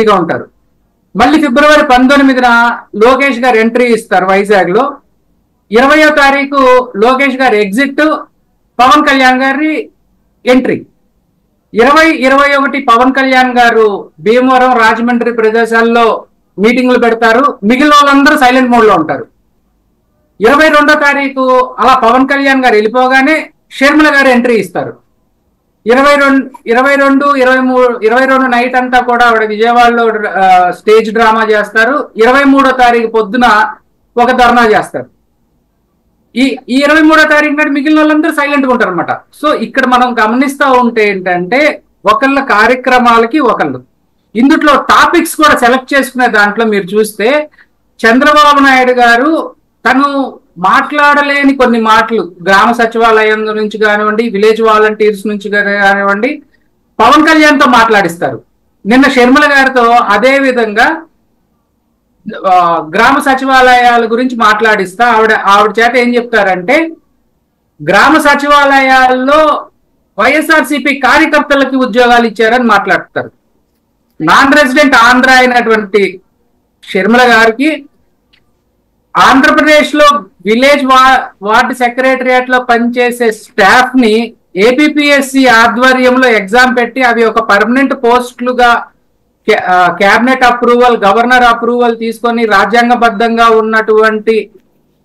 గా ఉంటారు. మళ్ళీ ఫిబ్రవరి 19న లోకేష్ గారు ఎంట్రీ ఇస్తారు వైజాగ్ లో. 20వ తారీఖు లోకేష్ గారి ఎగ్జిట్, పవన్ కళ్యాణ్ గారి ఎంట్రీ. 20-21 పవన్ కళ్యాణ్ గారు భీమవరం, రాజమండ్రి ప్రదేశాల్లో మీటింగ్లు పెడతారు. మిగిలిన వాళ్ళందరూ సైలెంట్ మోడ్ లో ఉంటారు. 22వ తారీఖు అలా పవన్ కళ్యాణ్ గారు వెళ్ళిపోగానే షర్మిల గారు ఎంట్రీ ఇస్తారు. 22 నైట్ అంతా కూడా ఆవిడ విజయవాడలో స్టేజ్ డ్రామా చేస్తారు. 23వ తారీఖు పొద్దున ఒక ధర్నా చేస్తారు. ఈ 23వ తారీఖు నాడు మిగిలిన వాళ్ళందరూ సైలెంట్ గా ఉంటారు అనమాట. సో ఇక్కడ మనం గమనిస్తూ ఉంటే ఏంటంటే ఒకళ్ళ కార్యక్రమాలకి ఒకళ్ళు. ఇందులో టాపిక్స్ కూడా సెలెక్ట్ చేసుకునే దాంట్లో మీరు చూస్తే చంద్రబాబు నాయుడు గారు తను మాట్లాడలేని కొన్ని మాటలు గ్రామ సచివాలయం నుంచి కానివ్వండి, విలేజ్ వాలంటీర్స్ నుంచి కానివ్వండి, పవన్ కళ్యాణ్ తో మాట్లాడిస్తారు. నిన్న షర్మిల గారితో అదే విధంగా గ్రామ సచివాలయాల గురించి మాట్లాడిస్తా ఆవిడ చేత ఏం చెప్తారంటే, గ్రామ సచివాలయాల్లో వైఎస్ఆర్సీపీ కార్యకర్తలకి ఉద్యోగాలు ఇచ్చారని మాట్లాడతారు. నాన్ రెసిడెంట్ ఆంధ్ర అయినటువంటి షర్మిల గారికి ఆంధ్రప్రదేశ్ లో విలేజ్ వార్డు సెక్రటరియట్ లో పనిచేసే స్టాఫ్ ని ఏపీపీఎస్సీ ఆధ్వర్యంలో ఎగ్జామ్ పెట్టి అవి ఒక పర్మనెంట్ పోస్టులుగా క్యాబినెట్ అప్రూవల్, గవర్నర్ అప్రూవల్ తీసుకొని రాజ్యాంగబద్ధంగా ఉన్నటువంటి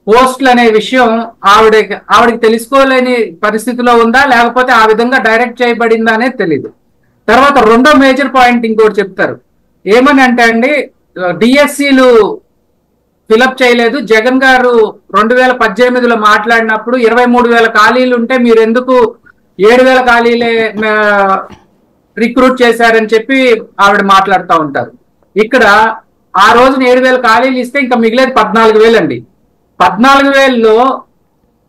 పోస్టులు అనే విషయం ఆవిడకి తెలుసుకోలేని పరిస్థితిలో ఉందా, లేకపోతే ఆ విధంగా డైరెక్ట్ చేయబడిందా అనేది తెలీదు. తర్వాత రెండో మేజర్ పాయింట్ ఇంకోటి చెప్తారు. ఏమని అంటే అండి, డిఎస్సీలు ఫిలప్ చేయలేదు. జగన్ గారు 2018లో మాట్లాడినప్పుడు 23,000 ఖాళీలు ఉంటే మీరు ఎందుకు 7,000 ఖాళీలే రిక్రూట్ చేశారని చెప్పి ఆవిడ మాట్లాడుతూ ఉంటారు. ఇక్కడ ఆ రోజున 7,000 ఖాళీలు ఇస్తే ఇంకా మిగిలేదు 14,000 అండి. 14,000లో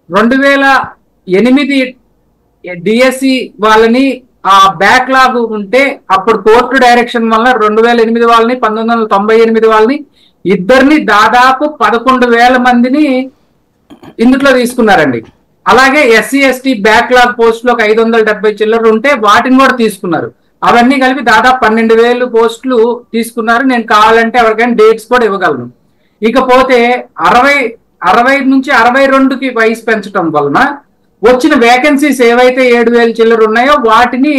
2008 డిఎస్సి వాళ్ళని ఆ బ్యాక్లాగ్ ఉంటే అప్పుడు కోర్టు డైరెక్షన్ వల్ల 2008 వాళ్ళని, 1998 వాళ్ళని ఇద్దరిని దాదాపు 11,000 మందిని ఇందులో తీసుకున్నారండి. అలాగే ఎస్సీ ఎస్టీ బ్యాక్లాగ్ పోస్టులు ఒక 570 చిల్లర ఉంటే వాటిని కూడా తీసుకున్నారు. అవన్నీ కలిపి దాదాపు 12,000 పోస్టులు తీసుకున్నారు. నేను కావాలంటే ఎవరికైనా డేట్స్ కూడా ఇవ్వగలను. ఇకపోతే 60 నుంచి 62కి వయసు పెంచడం వలన వచ్చిన వేకెన్సీస్ ఏవైతే 7,000 చిల్లర ఉన్నాయో వాటిని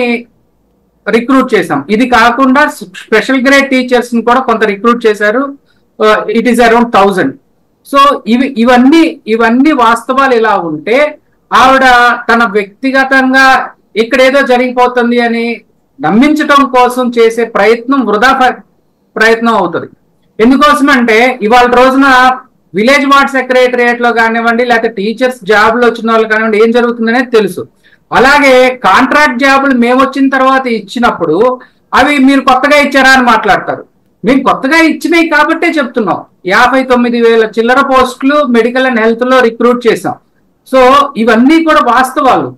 రిక్రూట్ చేశాం. ఇది కాకుండా స్పెషల్ గ్రేడ్ టీచర్స్ ని కూడా కొంత రిక్రూట్ చేశారు. It is around 1000. సో ఇవన్నీ వాస్తవాలు ఇలా ఉంటే ఆవిడ తన వ్యక్తిగతంగా ఇక్కడేదో జరిగిపోతుంది అని నమ్మించడం కోసం చేసే ప్రయత్నం వృధా ప్రయత్నం అవుతుంది. ఎందుకోసం అంటే ఇవాళ రోజున విలేజ్ వార్డ్ సెక్రటరియట్ లో కానివ్వండి, లేకపోతే టీచర్స్ జాబ్లు వచ్చిన వాళ్ళు కానివ్వండి, ఏం జరుగుతుందనేది తెలుసు. అలాగే కాంట్రాక్ట్ జాబులు మేము వచ్చిన తర్వాత ఇచ్చినప్పుడు అవి మీరు కొత్తగా ఇచ్చారా అని మాట్లాడతారు. మేము కొత్తగా ఇచ్చినాయి కాబట్టే చెప్తున్నాం. 59,000 చిల్లర పోస్టులు మెడికల్ అండ్ హెల్త్ లో రిక్రూట్ చేసాం. సో ఇవన్నీ కూడా వాస్తవాలు.